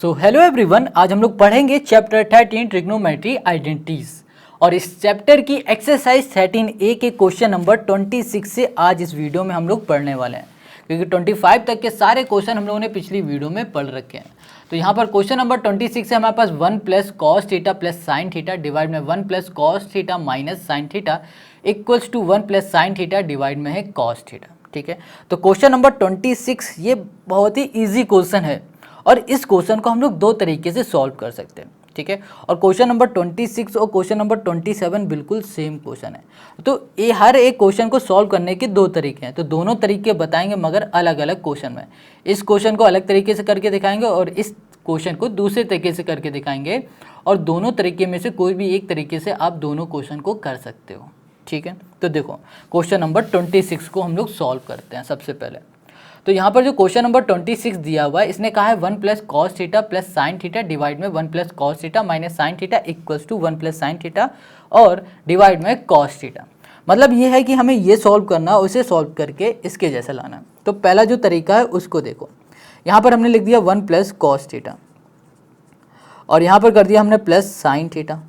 So hello everyone, आज हम लोग पढ़ेंगे चैप्टर 13 ट्रिग्नोमेट्री आइडेंटिटीज और इस चैप्टर की एक्सरसाइज 13A के क्वेश्चन नंबर 26 से आज इस वीडियो में हम लोग पढ़ने वाले हैं, क्योंकि 25 तक के सारे क्वेश्चन हम लोगों ने पिछली वीडियो में पढ़ रखे हैं। तो यहाँ पर क्वेश्चन नंबर 26 है हमारे पास 1 plus cos theta plus sine theta divide में 1 plus cos theta minus sine theta equals to 1 plus sine theta divide में है कॉस थीटा। ठीक है, तो क्वेश्चन नंबर 26 ये बहुत ही ईजी क्वेश्चन है और इस क्वेश्चन को हम लोग दो तरीके से सॉल्व कर सकते हैं। ठीक है, और क्वेश्चन नंबर 26 और क्वेश्चन नंबर 27 बिल्कुल सेम क्वेश्चन है। तो ये हर एक क्वेश्चन को सॉल्व करने के दो तरीके हैं, तो दोनों तरीके बताएंगे मगर अलग अलग क्वेश्चन में। इस क्वेश्चन को अलग तरीके से करके दिखाएंगे और इस क्वेश्चन को दूसरे तरीके से करके दिखाएंगे, और दोनों तरीके में से कोई भी एक तरीके से आप दोनों क्वेश्चन को कर सकते हो। ठीक है, तो देखो क्वेश्चन नंबर 26 को हम लोग सॉल्व करते हैं। सबसे पहले तो यहाँ पर जो क्वेश्चन नंबर 26 दिया हुआ है, इसने कहा है 1 plus cos theta plus sine theta divide में 1 plus cos theta minus sine theta equals to 1 plus sine theta और डिवाइड में कॉस थीटा। मतलब ये है कि हमें ये सॉल्व करना और इसे सॉल्व करके इसके जैसा लाना। तो पहला जो तरीका है उसको देखो, यहाँ पर हमने लिख दिया 1 प्लस कॉस थीटा और यहाँ पर कर दिया हमने प्लस साइन थीटा।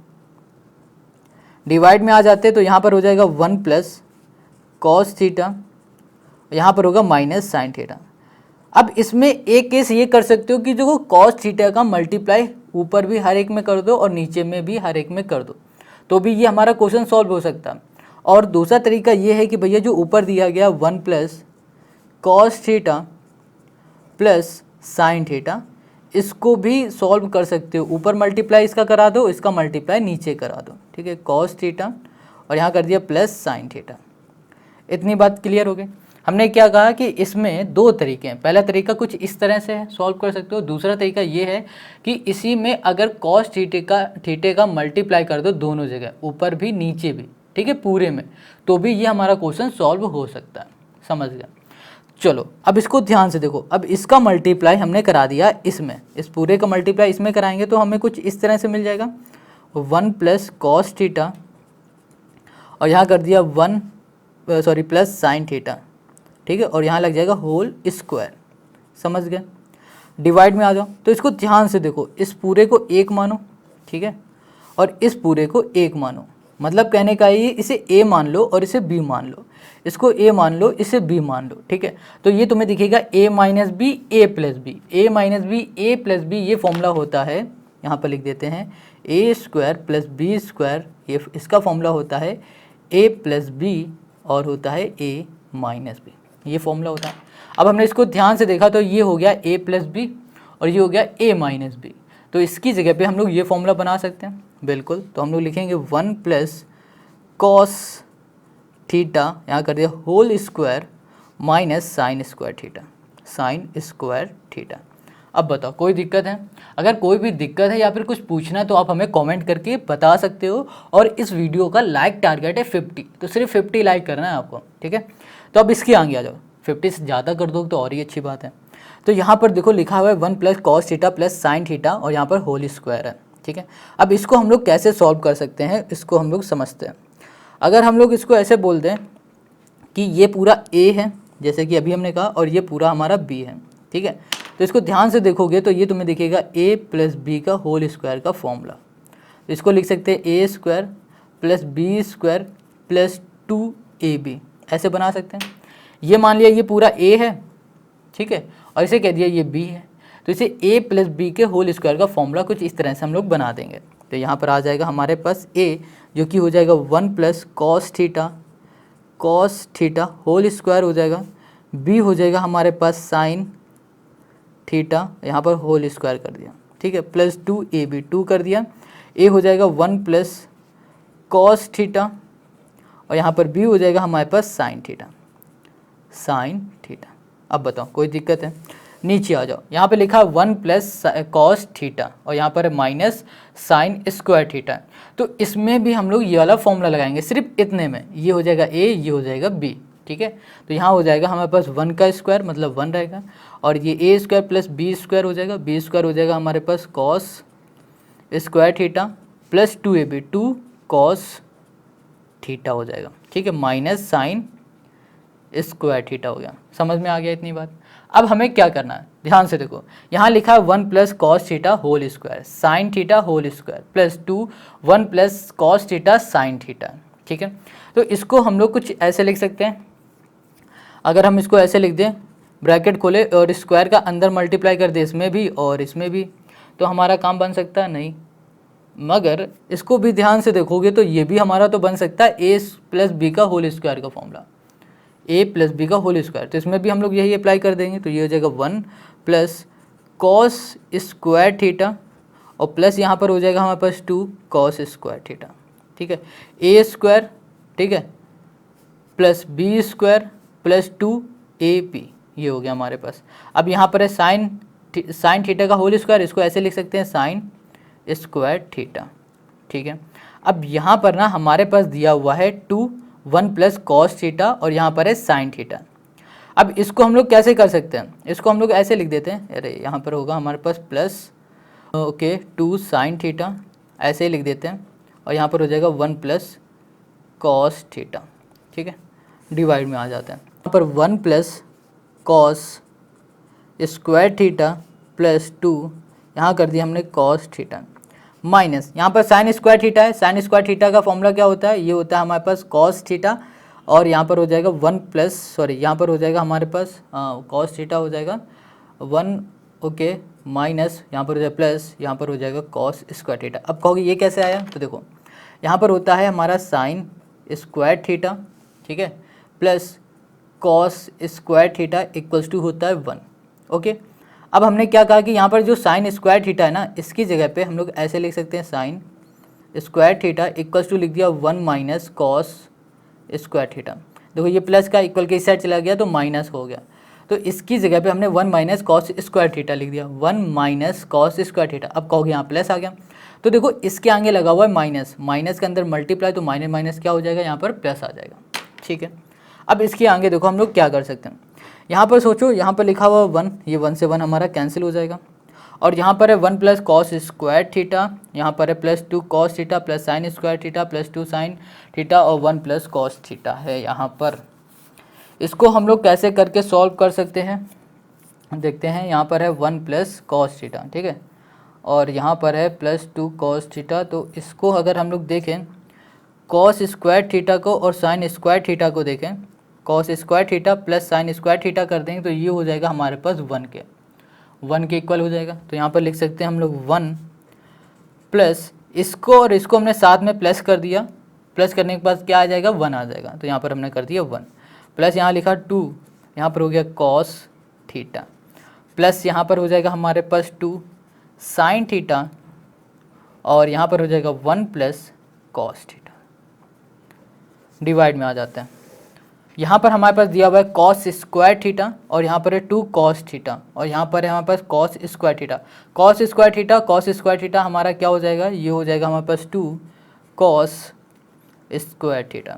डिवाइड में आ जाते तो यहाँ पर हो जाएगा 1 प्लस कॉस थीटा, यहाँ पर होगा माइनस साइन थीटा। अब इसमें एक केस ये कर सकते हो कि जो कॉस थीटा का मल्टीप्लाई ऊपर भी हर एक में कर दो और नीचे में भी हर एक में कर दो, तो भी ये हमारा क्वेश्चन सॉल्व हो सकता है। और दूसरा तरीका ये है कि भैया जो ऊपर दिया गया 1 plus cos theta plus sine theta, इसको भी सॉल्व कर सकते हो। ऊपर मल्टीप्लाई इसका करा दो, इसका मल्टीप्लाई नीचे करा दो। ठीक है, कॉस थीटा और यहाँ कर दिया प्लस साइन थीटा। इतनी बात क्लियर हो गई। हमने क्या कहा कि इसमें दो तरीके हैं। पहला तरीका कुछ इस तरह से है, सॉल्व कर सकते हो। दूसरा तरीका ये है कि इसी में अगर कॉस थीटे का मल्टीप्लाई कर दो दोनों जगह, ऊपर भी नीचे भी, ठीक है, पूरे में, तो भी ये हमारा क्वेश्चन सॉल्व हो सकता है। समझ गया? चलो अब इसको ध्यान से देखो। अब इसका मल्टीप्लाई हमने करा दिया इसमें, इस पूरे का मल्टीप्लाई इसमें कराएंगे तो हमें कुछ इस तरह से मिल जाएगा 1 प्लस कॉस थीटा और यहाँ कर दिया प्लस साइन थीटा। ठीक है, और यहाँ लग जाएगा होल स्क्वायर। समझ गए? डिवाइड में आ जाओ तो इसको ध्यान से देखो, इस पूरे को 1 मानो, ठीक है, और इस पूरे को 1 मानो। मतलब कहने का ये, इसे a मान लो और इसे b मान लो, इसको a मान लो, इसे b मान लो। ठीक है, तो ये तुम्हें दिखेगा a minus B A plus B, A minus B A plus B. ये फॉर्मूला होता है, यहाँ पर लिख देते हैं a square plus B square. ये इसका फॉर्मूला होता है a प्लस बी और होता है a माइनस बी। ये फॉर्मूला होता है। अब हमने इसको ध्यान से देखा तो ये हो गया a प्लस बी और ये हो गया a माइनस बी। तो इसकी जगह पे हम लोग ये फॉर्मूला बना सकते हैं। बिल्कुल, तो हम लोग लिखेंगे 1 प्लस कॉस थीटा, यहाँ कर दिया whole square minus sine square theta, sine square theta. अब बताओ कोई दिक्कत है? अगर कोई भी दिक्कत है या फिर कुछ पूछना है तो आप हमें कमेंट करके बता सकते हो। और इस वीडियो का लाइक टारगेट है 50, तो सिर्फ 50 लाइक करना है आपको। ठीक है, तो अब इसके आगे आ जाओ। 50 से ज़्यादा कर दो तो और ही अच्छी बात है। तो यहाँ पर देखो लिखा हुआ है 1 plus cos theta plus sine theta और यहाँ पर होल स्क्वायर है। ठीक है, अब इसको हम लोग कैसे सॉल्व कर सकते हैं, इसको हम लोग समझते हैं। अगर हम लोग इसको ऐसे बोल दें कि ये पूरा a है, जैसे कि अभी हमने कहा, और ये पूरा हमारा b है। ठीक है, तो इसको ध्यान से देखोगे तो ये तुम्हें दिखेगा a प्लस बी का होल स्क्वायर का फॉर्मूला। तो इसको लिख सकते हैं a square plus B square plus 2ab, ऐसे बना सकते हैं। ये मान लिया ये पूरा a है, ठीक है, और इसे कह दिया ये b है, तो इसे a प्लस बी के होल स्क्वायर का फॉर्मूला कुछ इस तरह से हम लोग बना देंगे। तो यहाँ पर आ जाएगा हमारे पास a, जो कि हो जाएगा 1 plus cos theta whole square हो जाएगा, b हो जाएगा हमारे पास साइन थीटा, यहाँ पर होल स्क्वायर कर दिया। ठीक है, प्लस 2ab, 2 कर दिया, a हो जाएगा 1 प्लस कॉस थीटा और यहाँ पर b हो जाएगा हमारे पास साइन थीटा। अब बताओ कोई दिक्कत है? नीचे आ जाओ, यहाँ पे लिखा 1 प्लस कॉस थीटा और यहाँ पर माइनस साइन स्क्वायर थीटा। तो इसमें भी हम लोग ये वाला फॉर्मूला लगाएंगे, सिर्फ इतने में। ये हो जाएगा a, ये हो जाएगा b। ठीक है, तो यहाँ हो जाएगा हमारे पास 1 का स्क्वायर मतलब 1 रहेगा, और ये a square plus b square हो जाएगा, b स्क्वायर हो जाएगा हमारे पास cos square theta plus 2ab, 2 cos theta हो जाएगा। ठीक है, माइनस साइन स्क्वायर थीटा हो गया। समझ में आ गया इतनी बात? अब हमें क्या करना है, ध्यान से देखो, यहाँ लिखा है 1 plus cos theta whole square sine theta whole square plus 2 1 plus cos theta sine theta, ठीक है। तो इसको हम लोग कुछ ऐसे लिख सकते हैं, अगर हम इसको ऐसे लिख दें, ब्रैकेट खोले और स्क्वायर का अंदर मल्टीप्लाई कर दे इसमें भी और इसमें भी, तो हमारा काम बन सकता है नहीं। मगर इसको भी ध्यान से देखोगे तो ये भी हमारा तो बन सकता है ए प्लस बी का होल स्क्वायर का फॉर्मूला, ए प्लस बी का होल स्क्वायर, तो इसमें भी हम लोग यही अप्लाई कर देंगे। तो ये हो जाएगा 1 प्लस कॉस स्क्वायर थीटा और प्लस यहाँ पर हो जाएगा हमारे पास 2 कॉस स्क्वायर थीटा, ठीक है, ए स्क्वायर, ठीक है, plus B square plus 2 A P, ये हो गया हमारे पास। अब यहाँ पर है साइन थीटा का होल स्क्वायर, इसको ऐसे लिख सकते हैं साइन स्क्वायर थीटा, ठीक है। अब यहाँ पर ना हमारे पास दिया हुआ है 1 प्लस कॉस थीटा और यहाँ पर है साइन थीटा। अब इसको हम लोग कैसे कर सकते हैं, इसको हम लोग ऐसे लिख देते हैं, अरे यहाँ पर होगा हमारे पास प्लस ओके 2 साइन थीटा, ऐसे ही लिख देते हैं, और यहाँ पर हो जाएगा 1 प्लस कॉस थीटा, ठीक है, डिवाइड में आ जाता है। यहाँ पर 1 plus cos square theta plus 2, यहाँ कर दिया हमने कॉस थीटा, माइनस यहाँ पर साइन स्क्वायर थीटा है, साइन स्क्वायर थीटा का फॉर्मूला क्या होता है, ये होता है हमारे पास कॉस थीटा, और यहाँ पर हो जाएगा 1 प्लस सॉरी यहाँ पर हो जाएगा हमारे पास कॉस थीटा हो जाएगा 1 ओके माइनस यहाँ पर हो जाएगा प्लस, यहाँ पर हो जाएगा कॉस स्क्वायर थीटा। अब कहोगे ये कैसे आया, तो देखो यहाँ पर होता है हमारा साइन स्क्वायर थीटा, ठीक है, plus cos square theta equals to होता है 1, ओके। अब हमने क्या कहा कि यहाँ पर जो साइन स्क्वायर थीटा है ना, इसकी जगह पे हम लोग ऐसे लिख सकते हैं sine square theta equals to लिख दिया 1 माइनस कॉस स्क्वायर थीटा। देखो ये प्लस का इक्वल के इस साइड चला गया तो माइनस हो गया, तो इसकी जगह पे हमने 1 माइनस कॉस स्क्वायर थीटा लिख दिया, 1 माइनस कॉस स्क्वायर थीटा। अब कहोगे यहाँ प्लस आ गया, तो देखो इसके आगे लगा हुआ है माइनस, माइनस के अंदर मल्टीप्लाई, तो माइनस माइनस क्या हो जाएगा, यहाँ पर प्लस आ जाएगा, ठीक है। अब इसके आगे देखो हम लोग क्या कर सकते हैं, यहाँ पर सोचो, यहाँ पर लिखा हुआ 1, ये 1 से 1 हमारा कैंसिल हो जाएगा, और यहाँ पर है 1 प्लस कॉस स्क्वायर थीटा, यहाँ पर है plus 2 cos theta plus sign square theta plus 2 sign theta और 1 प्लस कॉस थीटा है यहाँ पर। इसको हम लोग कैसे करके सॉल्व कर सकते हैं, देखते हैं। यहाँ पर है 1 प्लस कॉस थीटा, ठीक है, और यहाँ पर है प्लस 2 कॉस थीटा, तो इसको अगर हम लोग देखें कॉस स्क्वायर थीटा को और साइन स्क्वायर थीटा को देखें, cos square theta plus sign square theta कर देंगे तो ये हो जाएगा हमारे पास 1 के इक्वल हो जाएगा। तो यहाँ पर लिख सकते हैं हम लोग 1 प्लस इसको और इसको हमने साथ में प्लस कर दिया, प्लस करने के बाद क्या आ जाएगा 1 आ जाएगा, तो यहाँ पर हमने कर दिया 1 प्लस यहाँ लिखा 2, यहाँ पर हो गया कॉस थीटा प्लस यहाँ पर हो जाएगा हमारे पास 2 साइन थीटा और यहाँ पर हो जाएगा 1 प्लस कॉस थीटा, डिवाइड में आ जाता है। यहाँ पर हमारे पास दिया हुआ है कॉस स्क्वायर थीटा और यहाँ पर है 2 कॉस थीटा और यहाँ पर है हमारे पास cos square theta. Cos square theta हमारा क्या हो जाएगा, ये हो जाएगा हमारे पास 2 कॉस स्क्वायर थीटा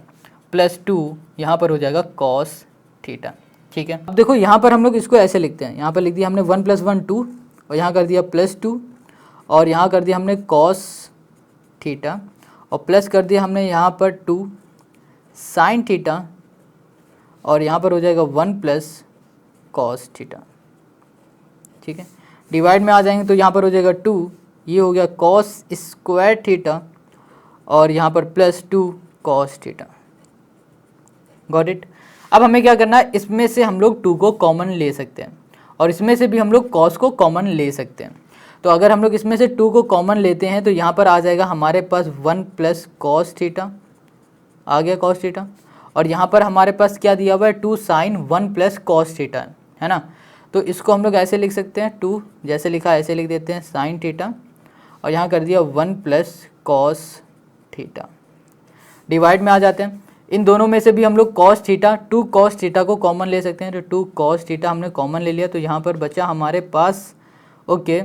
प्लस 2 यहाँ पर हो जाएगा कॉस थीटा, ठीक है। अब देखो यहाँ पर हम लोग इसको ऐसे लिखते हैं, यहाँ पर लिख दिया हमने 1 + 1 2 और यहाँ कर दिया प्लस 2 और यहाँ कर दिया हमने कॉस थीटा और प्लस कर दिया हमने यहाँ पर 2 साइन थीटा और यहाँ पर हो जाएगा 1 प्लस कॉस थीटा, ठीक है। डिवाइड में आ जाएंगे तो यहाँ पर हो जाएगा 2, ये हो गया कॉस स्क्वायर थीटा और यहाँ पर plus 2 cos theta. Got it. अब हमें क्या करना है, इसमें से हम लोग 2 को कॉमन ले सकते हैं और इसमें से भी हम लोग कॉस को कॉमन ले सकते हैं। तो अगर हम लोग इसमें से 2 को कॉमन लेते हैं तो यहाँ पर आ जाएगा हमारे पास 1 प्लस कॉस थीटा, आ गया कॉस थीटा और यहाँ पर हमारे पास क्या दिया हुआ है 2 साइन 1 प्लस कॉस थीटा, है ना। तो इसको हम लोग ऐसे लिख सकते हैं, 2 जैसे लिखा ऐसे लिख देते हैं साइन थीटा और यहाँ कर दिया 1 प्लस कॉस थीटा। डिवाइड में आ जाते हैं, इन दोनों में से भी हम लोग कॉस थीटा 2 कॉस थीटा को कॉमन ले सकते हैं। तो 2 कॉस थीटा हमने कॉमन ले लिया तो यहाँ पर बचा हमारे पास ओके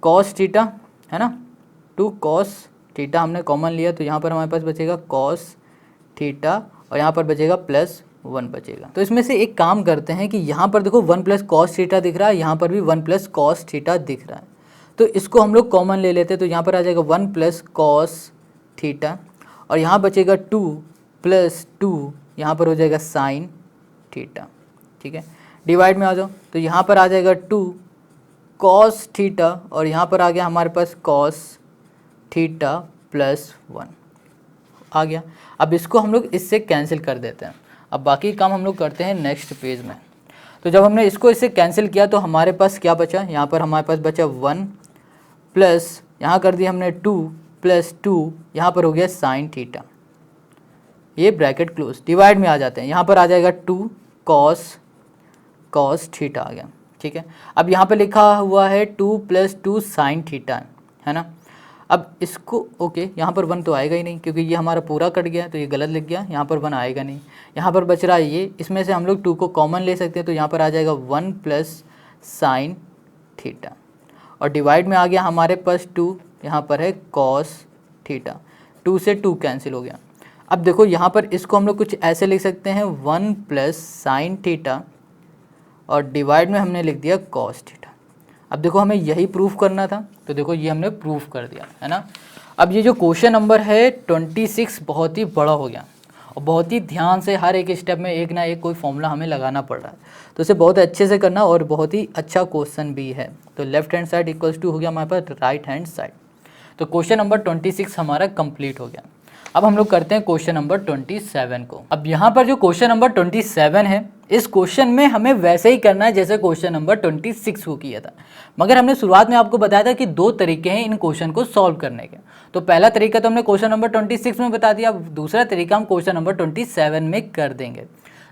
कॉस थीटा, है ना। 2 कॉस थीटा हमने कॉमन लिया तो यहाँ पर हमारे पास बचेगा कॉस थीटा और यहाँ पर बचेगा प्लस 1 बचेगा। तो इसमें से एक काम करते हैं कि यहाँ पर देखो 1 प्लस कॉस थीटा दिख रहा है, यहाँ पर भी 1 प्लस कॉस थीटा दिख रहा है, तो इसको हम लोग कॉमन ले लेते हैं। तो यहाँ पर आ जाएगा 1 प्लस कॉस थीटा और यहाँ बचेगा 2 प्लस 2, यहाँ पर हो जाएगा साइन थीटा, ठीक है। डिवाइड में आ जाओ तो यहाँ पर आ जाएगा 2 कॉस थीटा और यहाँ पर आ गया हमारे पास कॉस थीटा प्लस 1 आ गया। अब इसको हम लोग इससे कैंसिल कर देते हैं। अब बाकी काम हम लोग करते हैं नेक्स्ट पेज में। तो जब हमने इसको इससे कैंसिल किया तो हमारे पास क्या बचा, यहाँ पर हमारे पास बचा 1 प्लस यहाँ कर दिया हमने 2 प्लस 2, यहाँ पर हो गया साइन थीटा, ये ब्रैकेट क्लोज। डिवाइड में आ जाते हैं, यहाँ पर आ जाएगा 2 कॉस थीटा आ गया। ठीक है, अब यहाँ पे लिखा हुआ है 2 प्लस 2 साइन थीटा है ना। अब इसको ओके, यहाँ पर 1 तो आएगा ही नहीं क्योंकि ये हमारा पूरा कट गया तो ये गलत लिख गया, यहाँ पर 1 आएगा नहीं। यहाँ पर बच रहा है ये, इसमें से हम लोग 2 को कॉमन ले सकते हैं तो यहाँ पर आ जाएगा 1 प्लस साइन थीटा और डिवाइड में आ गया हमारे पास 2, यहाँ पर है कॉस थीटा, 2 से 2 कैंसिल हो गया। अब देखो यहाँ पर इसको हम लोग कुछ ऐसे लिख सकते हैं 1 प्लस साइन थीटा और डिवाइड में हमने लिख दिया कॉस थीटा। अब देखो हमें यही प्रूफ करना था तो देखो ये हमने प्रूफ कर दिया है ना। अब ये जो क्वेश्चन नंबर है 26 बहुत ही बड़ा हो गया और बहुत ही ध्यान से हर एक स्टेप में एक ना एक कोई फॉर्मूला हमें लगाना पड़ रहा है, तो इसे बहुत अच्छे से करना और बहुत ही अच्छा क्वेश्चन भी है। तो left hand side equals to हो गया हमारे पास राइट हैंड साइड। तो क्वेश्चन नंबर 26 हमारा कंप्लीट हो गया। अब हम लोग करते हैं क्वेश्चन नंबर 27 को। अब यहाँ पर जो क्वेश्चन नंबर 27 है, इस क्वेश्चन में हमें वैसे ही करना है जैसे क्वेश्चन नंबर 26 को किया था, मगर हमने शुरुआत में आपको बताया था कि 2 तरीके हैं इन क्वेश्चन को सॉल्व करने के। तो पहला तरीका तो हमने क्वेश्चन नंबर 26 में बता दिया, दूसरा तरीका हम क्वेश्चन नंबर 27 में कर देंगे।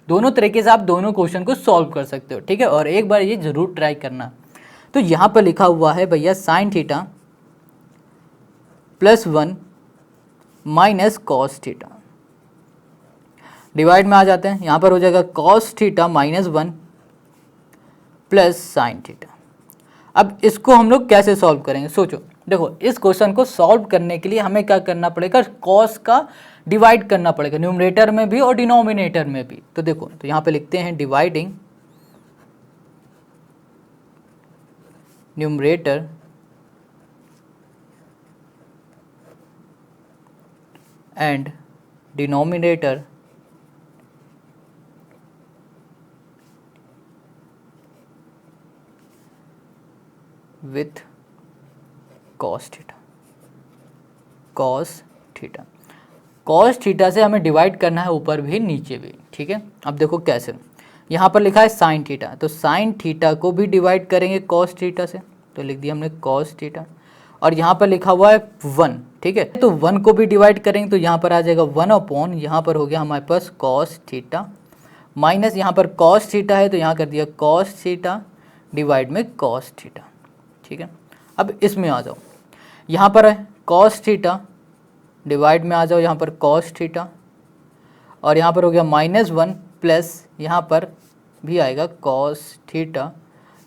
दोनों तरीके से आप दोनों क्वेश्चन को सॉल्व कर सकते हो, ठीक है, और एक बार ये जरूर ट्राई करना। तो यहाँ पर लिखा हुआ है भैया sign theta plus 1 minus cos theta, divide में आ जाते हैं, यहाँ पर हो जाएगा cos theta minus 1 plus sine theta. अब इसको हम लोग कैसे सॉल्व करेंगे, सोचो। देखो इस क्वेश्चन को सॉल्व करने के लिए हमें क्या करना पड़ेगा, कॉस का डिवाइड करना पड़ेगा, न्यूमरेटर में भी और डिनोमिनेटर में भी। तो देखो, तो यहाँ पे लिखते हैं dividing numerator and denominator with cos theta. cos theta, cos theta से हमें डिवाइड करना है ऊपर भी नीचे भी, ठीक है। अब देखो कैसे, यहाँ पर लिखा है साइन थीटा, तो साइन थीटा को भी डिवाइड करेंगे cos थीटा से, तो लिख दिया हमने cos थीटा। और यहाँ पर लिखा हुआ है 1, ठीक है, तो 1 को भी डिवाइड करेंगे तो यहाँ पर आ जाएगा 1 अपॉन, यहाँ पर हो गया हमारे पास cos थीटा माइनस, यहाँ पर cos थीटा है तो यहाँ कर दिया cos थीटा डिवाइड में cos थीटा, ठीक है। अब इसमें आ जाओ, यहाँ पर है cos थीटा, डिवाइड में आ जाओ, यहाँ पर cos थीटा और यहाँ पर हो गया -1 प्लस यहाँ पर भी आएगा cos थीटा,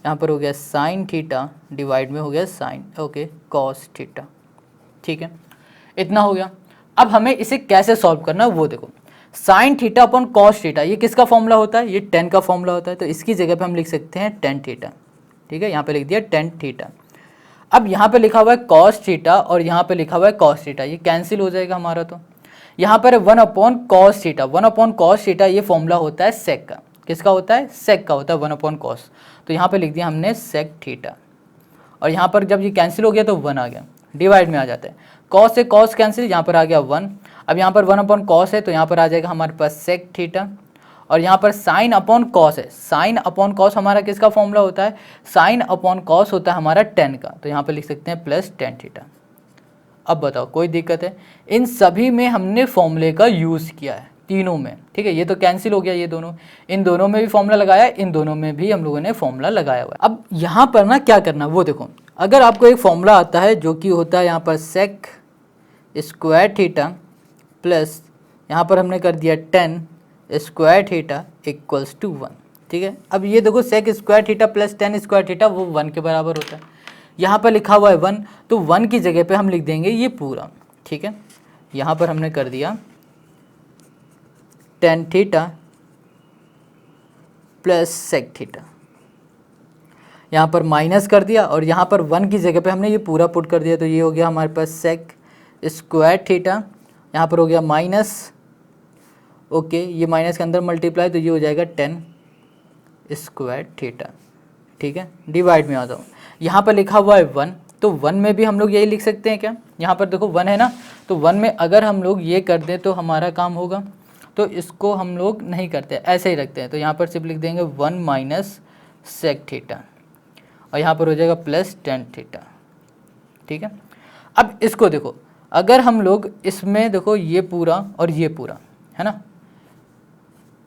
यहाँ पर हो गया साइन थीटा डिवाइड में हो गया साइन ओके कॉस थीटा, ठीक है। इतना हो गया। अब हमें इसे कैसे सॉल्व करना है वो देखो, sign theta upon cos theta, ये किसका फॉर्मूला होता है, ये tan का फॉर्मूला होता है, तो इसकी जगह पे हम लिख सकते हैं tan थीटा, ठीक है, यहाँ पे लिख दिया tan थीटा। अब यहाँ पे लिखा हुआ है कॉस थीटा और यहाँ पे लिखा हुआ है कॉस थीटा, ये कैंसिल हो जाएगा हमारा। तो यहाँ पर 1 upon cos theta, 1 upon cos theta ये फॉर्मूला होता है सेक का, किसका होता है, सेक का होता है 1 अपॉन कॉस, तो यहाँ पे लिख दिया हमने सेक थीटा। और यहाँ पर जब ये कैंसिल हो गया तो 1 आ गया, डिवाइड में आ जाता है, कॉस से कॉस कैंसिल, यहाँ पर आ गया 1। अब यहाँ पर 1 अपॉन कॉस है तो यहाँ पर आ जाएगा हमारे पास सेक थीटा, और यहाँ पर साइन अपॉन कॉस है, साइन अपॉन कॉस हमारा किसका फॉर्मूला होता है, साइन अपॉन कॉस होता है हमारा tan का, तो यहाँ पर लिख सकते हैं प्लस tan थीटा। अब बताओ कोई दिक्कत है, इन सभी में हमने फॉर्मूले का यूज़ किया है, तीनों में, ठीक है। ये तो कैंसिल हो गया ये दोनों, इन दोनों में भी फॉर्मूला लगाया, इन दोनों में भी हम लोगों ने फॉर्मूला लगाया हुआ है। अब यहाँ पर ना क्या करना वो देखो, अगर आपको एक फॉर्मूला आता है जो कि होता है यहाँ पर सेक स्क्वायर थीटा प्लस यहाँ पर हमने कर दिया tan square theta equals to 1, ठीक है। अब ये देखो sec square theta plus tan square theta वो 1 के बराबर होता है, यहाँ पर लिखा हुआ है 1, तो 1 की जगह पे हम लिख देंगे ये पूरा, ठीक है। यहाँ पर हमने कर दिया tan theta plus sec theta, यहाँ पर माइनस कर दिया और यहाँ पर 1 की जगह पे हमने ये पूरा पुट कर दिया, तो ये हो गया हमारे पास सेक स्क्वायर थीटा, यहाँ पर हो गया माइनस ओके, ये माइनस के अंदर मल्टीप्लाई, तो ये हो जाएगा tan स्क्वायर थीटा, ठीक है। डिवाइड में आ जाओ, यहाँ पर लिखा हुआ है 1, तो 1 में भी हम लोग यही लिख सकते हैं क्या, यहाँ पर देखो 1 है ना, तो 1 में अगर हम लोग ये कर दें तो हमारा काम होगा, तो इसको हम लोग नहीं करते, ऐसे ही रखते हैं। तो यहाँ पर सिर्फ लिख देंगे 1 माइनस सेक थीटा, और यहाँ पर हो जाएगा प्लस टेन थीटा, ठीक है। अब इसको देखो, अगर हम लोग इसमें देखो ये पूरा और ये पूरा है ना,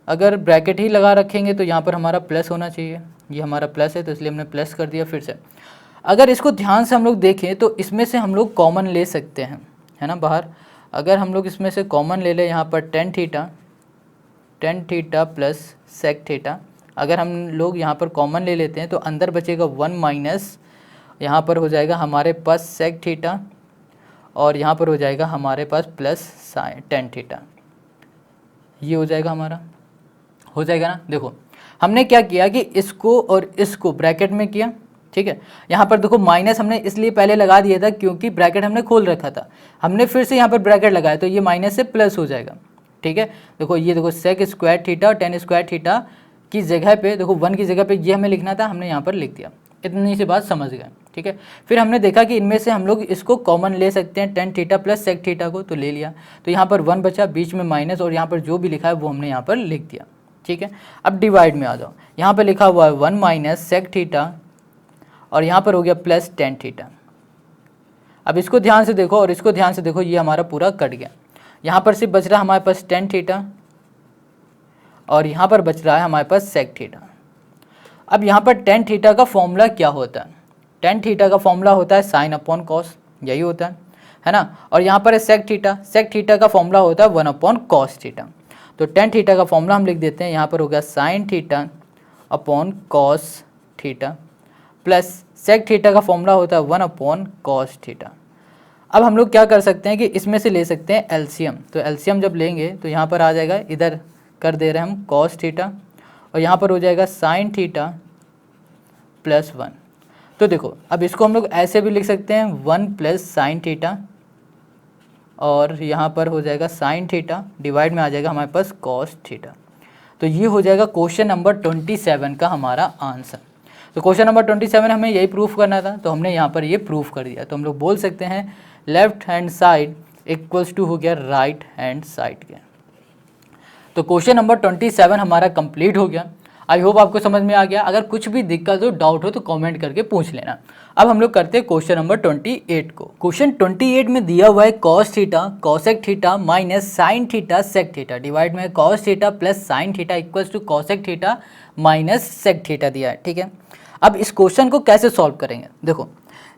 अगर ब्रैकेट ही लगा रखेंगे तो यहाँ पर हमारा प्लस होना चाहिए, ये हमारा प्लस है तो इसलिए हमने प्लस कर दिया। फिर से अगर इसको ध्यान से हम लोग देखें तो इसमें से हम लोग कॉमन ले सकते हैं, है ना, बाहर। अगर हम लोग इसमें से कॉमन ले लें, यहाँ पर tan theta plus sec theta, अगर हम लोग यहाँ पर कॉमन ले लेते हैं तो अंदर बचेगा 1 माइनस, यहाँ पर हो जाएगा हमारे पास सेक थीटा, और यहाँ पर हो जाएगा हमारे पास प्लस साइन टेन थीटा, ये हो जाएगा हमारा, हो जाएगा ना। देखो हमने क्या किया कि इसको और इसको ब्रैकेट में किया, ठीक है। यहाँ पर देखो माइनस हमने इसलिए पहले लगा दिया था क्योंकि ब्रैकेट हमने खोल रखा था, हमने फिर से यहाँ पर ब्रैकेट लगाया तो ये माइनस से प्लस हो जाएगा, ठीक है। देखो ये देखो सेक स्क्वायर थीटा और टेन स्क्वायर थीटा की जगह पे देखो 1 की जगह पे ये हमें लिखना था, हमने यहाँ पर लिख दिया। इतनी सी बात समझ गए, ठीक है। फिर हमने देखा कि इनमें से हम लोग इसको कॉमन ले सकते हैं, tan theta plus sec theta को, तो ले लिया। तो यहाँ पर 1 बचा, बीच में माइनस, और यहाँ पर जो भी लिखा है वो हमने यहाँ पर लिख दिया, ठीक है। अब डिवाइड में आ जाओ, यहाँ पर लिखा हुआ है 1 माइनस सेक थीटा, और यहाँ पर हो गया प्लस टेन थीटा। अब इसको ध्यान से देखो और इसको ध्यान से देखो, ये हमारा पूरा कट गया। यहाँ पर सिर्फ बच रहा है हमारे पास टेन थीटा, और यहाँ पर बच रहा है हमारे पास सेक थीटा। अब यहाँ पर टेन थीटा का फॉर्मूला क्या होता है, टेन थीटा का फॉर्मूला होता है साइन अपॉन कॉस, यही होता है ना। और यहाँ पर है सेक थीटा का फॉर्मूला होता है 1 अपॉन कॉस थीटा। तो टेन थीटा का फॉर्मूला हम लिख देते हैं, यहाँ पर होगा sine theta upon cos theta, plus sec theta का फॉर्मूला होता है 1 अपॉन कॉस थीटा। अब हम लोग क्या कर सकते हैं कि इसमें से ले सकते हैं एलसीएम, तो एलसीएम जब लेंगे तो यहाँ पर आ जाएगा, इधर कर दे रहे हैं हम कॉस थीटा, और यहाँ पर हो जाएगा साइन थीटा प्लस 1। तो देखो अब इसको हम लोग ऐसे भी लिख सकते हैं 1 प्लस साइन थीटा, और यहाँ पर हो जाएगा साइन थीटा, डिवाइड में आ जाएगा हमारे पास कॉस थीटा। तो ये हो जाएगा क्वेश्चन नंबर 27 का हमारा आंसर। तो क्वेश्चन नंबर 27 हमें यही प्रूफ करना था, तो हमने यहाँ पर ये प्रूफ कर दिया। तो हम लोग बोल सकते हैं left hand side equals to हो गया राइट हैंड साइड के। तो क्वेश्चन नंबर 27 हमारा कंप्लीट हो गया। आई होप आपको समझ में आ गया। अगर कुछ भी दिक्कत हो, डाउट हो तो कमेंट करके पूछ लेना। अब हम लोग करते हैं क्वेश्चन नंबर 28 को। क्वेश्चन 28 में दिया हुआ है cos theta cosec theta minus sine theta sec theta, divide में cos theta plus sine theta equals to cosec theta minus sec theta दिया है, ठीक है। अब इस क्वेश्चन को कैसे सॉल्व करेंगे, देखो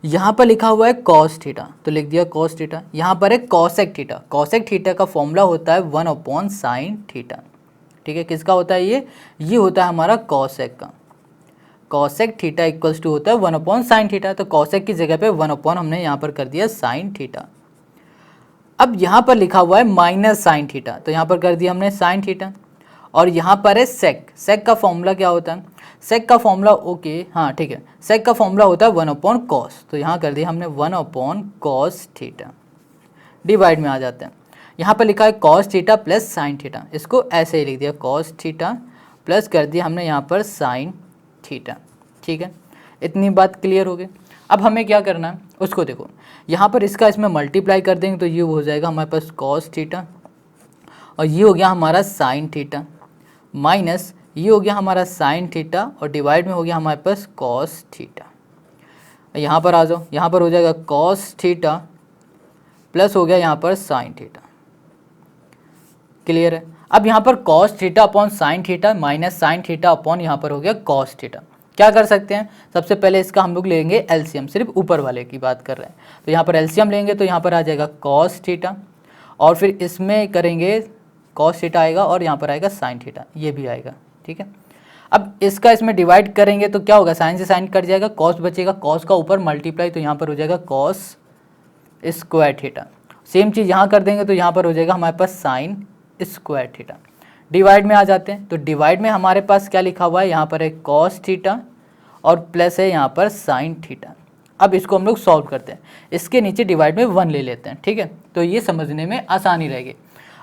यहाँ पर लिखा हुआ है कॉस थीटा, तो लिख दिया कॉस थीटा। यहाँ पर है कॉसेक थीटा का फॉर्मूला होता है 1 अपॉन साइन थीटा, ठीक है। किसका होता है ये होता है हमारा कॉसेक का। कॉसेक थीटा इक्वल्स टू होता है 1 अपॉन साइन थीटा, तो कॉसेक की जगह पे 1 अपॉन हमने यहाँ पर कर दिया साइन थीटा। अब यहाँ पर लिखा हुआ है माइनस साइन थीटा, तो यहाँ पर कर दिया हमने साइन थीटा, और यहाँ पर है सेक का फॉर्मूला क्या होता है, सेक का फॉर्मूला ओके हाँ ठीक है, सेक का फॉर्मूला होता है 1 अपॉन कॉस, तो यहाँ कर दिया हमने 1 अपॉन कॉस थीटा। डिवाइड में आ जाते हैं, यहाँ पर लिखा है cos theta plus sine theta, इसको ऐसे ही लिख दिया कॉस थीटा प्लस कर दिया हमने यहाँ पर साइन थीटा, ठीक है। इतनी बात क्लियर हो गई। अब हमें क्या करना है उसको देखो, यहाँ पर इसका इसमें मल्टीप्लाई कर देंगे तो ये हो जाएगा हमारे पास कॉस थीटा, और ये हो गया हमारा साइन थीटा, माइनस ये हो गया हमारा साइन थीटा, और डिवाइड में हो गया हमारे पास कॉस थीटा। यहाँ पर आ जाओ, यहाँ पर हो जाएगा कॉस थीटा प्लस हो गया यहाँ पर साइन थीटा। क्लियर है। अब यहाँ पर cos theta upon sine theta minus sine theta upon यहाँ पर हो गया कॉस थीटा। क्या कर सकते हैं, सबसे पहले इसका हम लोग लेंगे एलसीएम, सिर्फ ऊपर वाले की बात कर रहे हैं, तो यहाँ पर एलसीएम लेंगे तो यहाँ पर आ जाएगा कॉस थीटा, और फिर इसमें करेंगे कॉस थीटा आएगा, और यहाँ पर आएगा साइन थीटा, ये भी आएगा, ठीक है। अब इसका इसमें डिवाइड करेंगे तो क्या होगा, साइन से साइन कट जाएगा, कॉस बचेगा, कॉस का ऊपर मल्टीप्लाई, तो यहाँ पर हो जाएगा कॉस स्क्वायर थीटा। सेम चीज़ यहाँ कर देंगे तो यहाँ पर हो जाएगा हमारे पास साइन स्क्वायर थीटा। डिवाइड में आ जाते हैं, तो डिवाइड में हमारे पास क्या लिखा हुआ है, यहाँ पर है कॉस थीटा और प्लस है यहाँ पर साइन थीटा। अब इसको हम लोग सॉल्व करते हैं, इसके नीचे डिवाइड में 1 ले लेते हैं, ठीक है, तो ये समझने में आसानी रहेगी।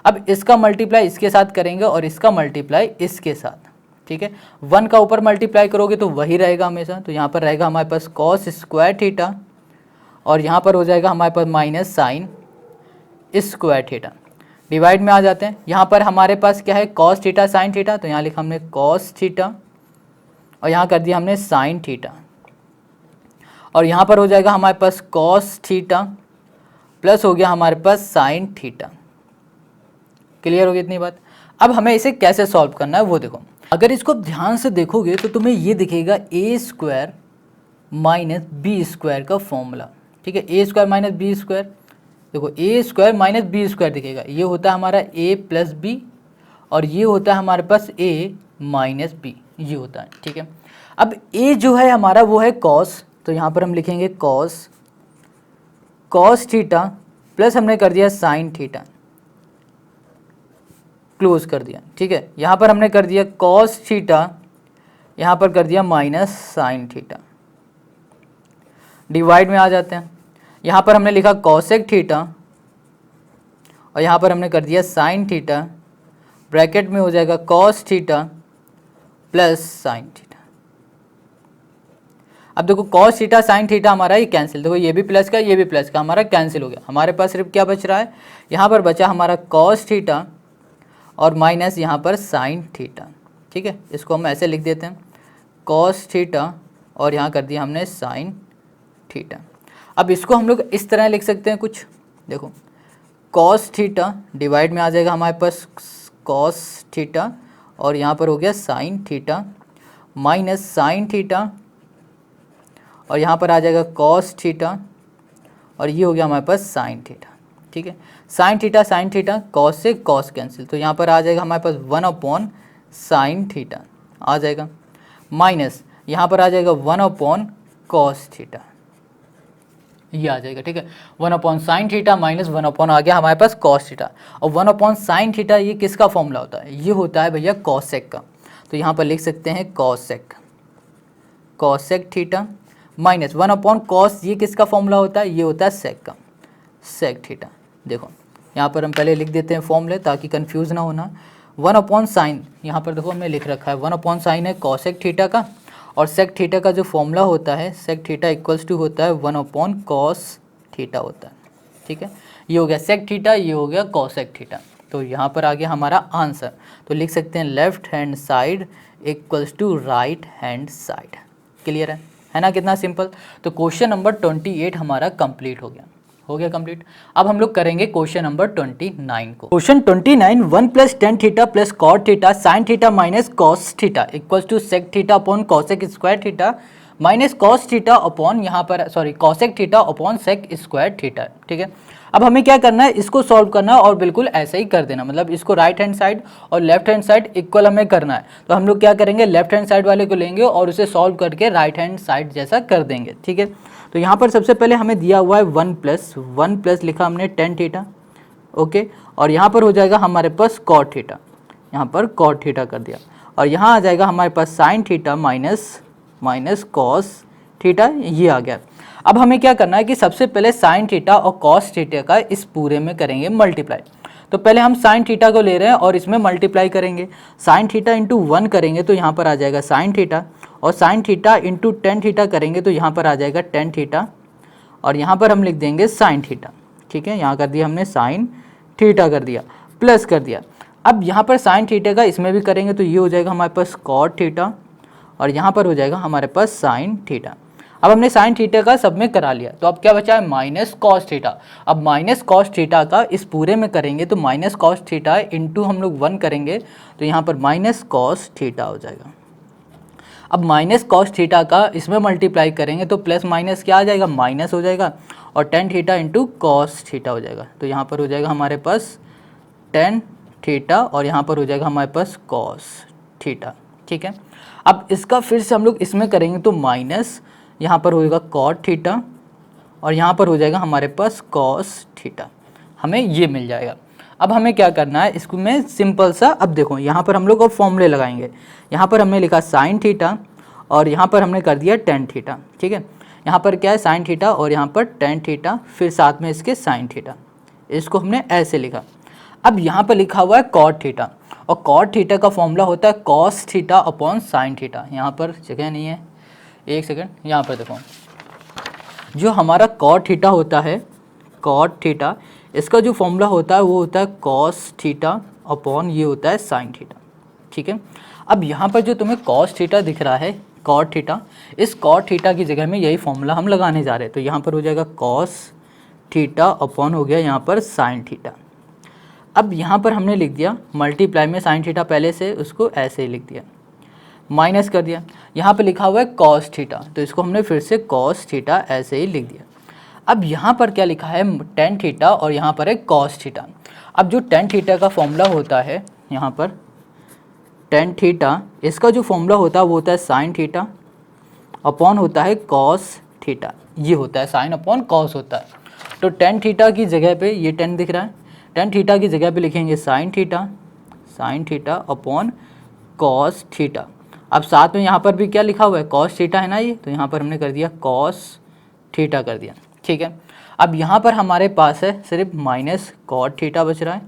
अब इसका मल्टीप्लाई इसके साथ करेंगे और इसका मल्टीप्लाई इसके साथ, ठीक है। 1 का ऊपर मल्टीप्लाई करोगे तो वही रहेगा हमेशा, तो यहाँ पर रहेगा हमारे पास कॉस स्क्वायर थीटा और यहाँ पर हो जाएगा हमारे पास minus sine square theta. Divide में आ जाते हैं, यहाँ पर हमारे पास क्या है कॉस थीटा साइन थीटा, तो यहाँ लिखा हमने कॉस थीटा और यहाँ कर दिया हमने साइन थीटा और यहाँ पर हो जाएगा हमारे पास कॉस थीटा प्लस हो गया हमारे पास साइन थीटा। क्लियर हो गई इतनी बात। अब हमें इसे कैसे सॉल्व करना है वो देखो। अगर इसको ध्यान से देखोगे तो तुम्हें ये दिखेगा ए स्क्वायर माइनस बी स्क्वायर का फॉर्मूला, ठीक है। ए स्क्वायर माइनस बी स्क्वायर, देखो ए स्क्वायर माइनस बी स्क्वायर दिखेगा, ये होता है हमारा ए प्लस बी और ये होता है हमारे पास ए माइनस बी, ये होता है, ठीक है। अब ए जो है हमारा वो है कॉस, तो यहाँ पर हम लिखेंगे कॉस थीटा प्लस हमने कर दिया साइन थीटा, क्लोज कर दिया, ठीक है। यहाँ पर हमने कर दिया कॉस थीटा, यहाँ पर कर दिया माइनस साइन थीटा। डिवाइड में आ जाते हैं, यहाँ पर हमने लिखा कॉसेक थीटा और यहाँ पर हमने कर दिया साइन थीटा, ब्रैकेट में हो जाएगा cos theta plus sine theta. अब देखो कॉस थीटा साइन थीटा हमारा ये कैंसिल, देखो ये भी प्लस का ये भी प्लस का हमारा कैंसिल हो गया, हमारे पास सिर्फ क्या बच रहा है, यहाँ पर बचा हमारा कॉस थीटा और माइनस यहाँ पर साइन थीटा, ठीक है। इसको हम ऐसे लिख देते हैं कॉस थीटा और यहाँ कर दिया हमने साइन थीटा। अब इसको हम लोग इस तरह लिख सकते हैं कुछ, देखो कॉस थीटा डिवाइड में आ जाएगा हमारे पास कॉस थीटा और यहाँ पर हो गया sine theta minus sine theta और यहाँ पर आ जाएगा कॉस थीटा और ये हो गया हमारे पास साइन थीटा, ठीक है। साइन थीटा कॉस से कॉस कैंसिल, तो यहाँ पर आ जाएगा हमारे पास 1 साइन थीटा आ जाएगा माइनस यहाँ पर आ जाएगा 1 कॉस थीटा, ये आ जाएगा, ठीक है। 1 साइन थीटा माइनस 1 आ गया हमारे पास कॉस थीटा और 1 साइन थीटा ये किसका फॉर्मूला होता है, ये होता है भैया कॉसेक का, तो यहाँ पर लिख सकते हैं कॉसेक थीटा माइनस 1 कॉस, ये किसका फॉर्मूला होता है, ये होता है सेक का, सेक थीटा। देखो यहाँ पर हम पहले लिख देते हैं फॉर्मूले ताकि कंफ्यूज ना होना। 1 साइन, यहाँ पर देखो हमने लिख रखा है 1 साइन है कॉसेक थीटा का और सेक थीटा का जो फॉर्मूला होता है सेक थीटा इक्वल्स टू होता है 1 कॉस थीटा होता है, ठीक है। ये हो गया सेक थीटा, ये हो गया कॉसेक थीटा, तो यहाँ पर आ गया हमारा आंसर। तो लिख सकते हैं left hand side equals to right hand side. Clear है ना, कितना सिंपल। तो क्वेश्चन नंबर 28 हमारा कंप्लीट हो गया कंप्लीट। अब हम लोग करेंगे क्वेश्चन नंबर 29 को। Question 29 1 plus tan theta plus cot theta sine theta minus cos theta equals to sec theta upon cosec square theta minus cos theta upon यहाँ पर cosec theta upon sec square theta, ठीक है। अब हमें क्या करना है, इसको सॉल्व करना है और बिल्कुल ऐसे ही कर देना, मतलब इसको राइट हैंड साइड और लेफ्ट हैंड साइड इक्वल हमें करना है। तो हम लोग क्या करेंगे, लेफ्ट हैंड साइड वाले को लेंगे और उसे सॉल्व करके राइट हैंड साइड जैसा कर देंगे, ठीक है। तो यहाँ पर सबसे पहले हमें दिया हुआ है 1 प्लस लिखा हमने टेन थीटा, ओके, और यहाँ पर हो जाएगा हमारे पास कॉट थीटा, यहाँ पर कॉट थीटा कर दिया और यहाँ आ जाएगा हमारे पास sine theta minus cos theta, ये आ गया। अब हमें क्या करना है कि सबसे पहले साइन थीटा और कॉस थीटा का इस पूरे में करेंगे मल्टीप्लाई। तो पहले हम साइन थीटा को ले रहे हैं और इसमें मल्टीप्लाई करेंगे, साइन थीटा इंटू 1 करेंगे तो यहाँ पर आ जाएगा साइन थीटा और sine theta into tan theta करेंगे तो यहाँ पर आ जाएगा टेन थीटा और यहाँ पर हम लिख देंगे साइन थीटा, ठीक है। यहाँ कर दिया हमने साइन थीटा कर दिया प्लस कर दिया। अब यहाँ पर साइन थीटा का इसमें भी करेंगे तो ये हो जाएगा हमारे पास कॉट थीटा और यहाँ पर हो जाएगा हमारे पास साइन थीटा। अब हमने साइन थीटा का सब में करा लिया तो अब क्या बचा है, माइनस कॉस थीटा। अब माइनस कॉस थीटा का इस पूरे में करेंगे तो माइनस कॉस थीटा इंटू हम लोग 1 करेंगे तो यहाँ पर माइनस कॉस थीटा हो जाएगा। अब माइनस कॉस थीटा का इसमें मल्टीप्लाई करेंगे तो प्लस माइनस क्या आ जाएगा, माइनस हो जाएगा और tan theta into cos theta हो जाएगा। तो यहाँ पर हो जाएगा हमारे पास टेन थीटा और यहाँ पर हो जाएगा हमारे पास कॉस थीटा, ठीक है। अब इसका फिर से हम लोग इसमें करेंगे तो माइनस यहाँ पर होएगा कॉट थीटा और यहाँ पर हो जाएगा हमारे पास कॉस थीटा, हमें ये मिल जाएगा। अब हमें क्या करना है, इसको में सिंपल सा, अब देखो यहाँ पर हम लोग अब फॉर्मूले लगाएंगे। यहाँ पर हमने लिखा साइन थीटा और यहाँ पर हमने कर दिया टेन थीटा, ठीक है। यहाँ पर क्या है, साइन थीटा और यहाँ पर टेन थीटा, फिर साथ में इसके साइन थीटा, इसको हमने ऐसे लिखा। अब यहाँ पर लिखा हुआ है कॉट थीटा और कॉट थीटा का फॉर्मूला होता है cos theta upon sine theta. यहाँ पर जगह नहीं है, एक सेकेंड, यहाँ पर देखो, जो हमारा कॉट थीटा होता है, कॉट थीटा, इसका जो फॉर्मूला होता है वो होता है कॉस थीटा अपॉन ये होता है साइन थीटा। ठीक है, अब यहाँ पर जो तुम्हें कॉस थीटा दिख रहा है, कॉट थीटा, इस कॉट थीटा की जगह में यही फॉर्मूला हम लगाने जा रहे हैं। तो यहाँ पर हो जाएगा कॉस थीटा अपॉन हो गया यहाँ पर साइन थीटा। अब यहाँ पर हमने लिख दिया मल्टीप्लाई में साइन थीटा पहले से, उसको ऐसे ही लिख दिया, माइनस कर दिया। यहाँ पर लिखा हुआ है कॉस थीटा, तो इसको हमने फिर से कॉस थीटा ऐसे ही लिख दिया। अब यहाँ पर क्या लिखा है, टेन थीटा, और यहाँ पर है कॉस थीटा। अब जो टेन थीटा का फॉर्मूला होता है, यहाँ पर टेन थीटा, इसका जो फॉर्मूला होता है वो होता है साइन थीटा अपॉन होता है कॉस थीटा। ये होता है साइन अपॉन कॉस होता है। तो टेन थीटा की जगह पे ये टेन दिख रहा है, टेन थीटा की जगह पे लिखेंगे sign theta upon cos theta. अब साथ में यहाँ पर भी क्या लिखा हुआ है, कॉस थीटा है ना ये, तो यहाँ पर हमने कर दिया कॉस थीटा कर दिया। ठीक है, अब यहाँ पर हमारे पास है सिर्फ माइनस कॉट थीटा बच रहा है,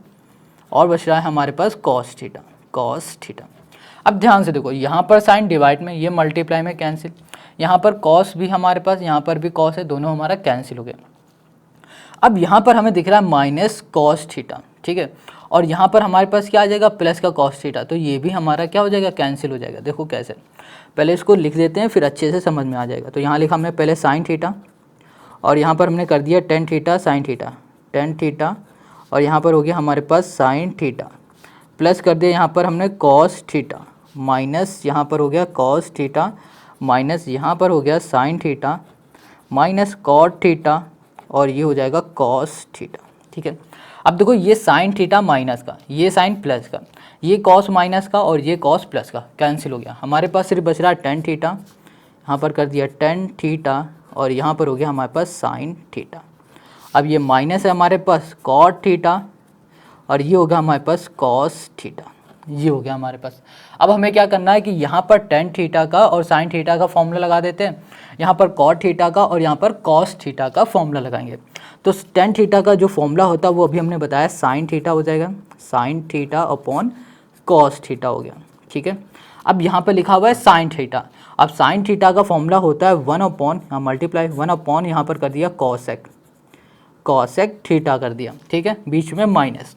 और बच रहा है हमारे पास कॉस थीटा। अब ध्यान से देखो, यहाँ पर साइन डिवाइड में, ये मल्टीप्लाई में कैंसिल, यहाँ पर कॉस भी हमारे पास, यहाँ पर भी कॉस है, दोनों हमारा कैंसिल हो गया। अब यहाँ पर हमें दिख रहा है माइनस कॉस थीटा, ठीक है, और यहाँ पर हमारे पास क्या आ जाएगा, प्लस का कॉस थीटा, तो ये भी हमारा क्या हो जाएगा, कैंसिल हो जाएगा। देखो कैसे, पहले इसको लिख देते हैं फिर अच्छे से समझ में आ जाएगा। तो यहाँ लिखा हमने पहले साइन थीटा, और यहाँ पर हमने कर दिया tan theta sine theta, tan theta, और यहाँ पर हो गया हमारे पास साइन थीटा, प्लस कर दिया यहाँ पर हमने कॉस थीटा, माइनस यहाँ पर हो गया कॉस थीटा, माइनस यहाँ पर हो गया sine theta, minus cot theta, और ये हो जाएगा कॉस थीटा। ठीक है, अब देखो ये साइन थीटा माइनस का, ये साइन प्लस का, ये कॉस माइनस का, और ये कॉस प्लस का कैंसिल हो गया। हमारे पास सिर्फ बच रहा है टेन थीटा, यहाँ पर कर दिया टेन थीटा, और यहाँ पर हो गया हमारे पास साइन थीटा। अब ये माइनस है हमारे पास कॉट थीटा, और ये होगा हमारे पास कॉस थीटा, ये हो गया हमारे पास। अब हमें क्या करना है कि यहाँ पर टेन थीटा का और साइन थीटा का फॉर्मूला लगा देते हैं, यहाँ पर कॉट थीटा का और यहाँ पर कॉस थीटा का फॉर्मूला लगाएंगे। तो टेन थीटा का जो फॉर्मूला होता है वो अभी हमने बताया साइन थीटा हो जाएगा, sign theta upon cos theta हो गया। ठीक है, अब यहाँ पर लिखा हुआ है साइन थीटा। अब साइन थीटा का फॉर्मूला होता है वन अपॉन, यहाँ मल्टीप्लाई, वन अपॉन यहाँ पर कर दिया कॉसेक थीटा कर दिया। ठीक है, बीच में माइनस।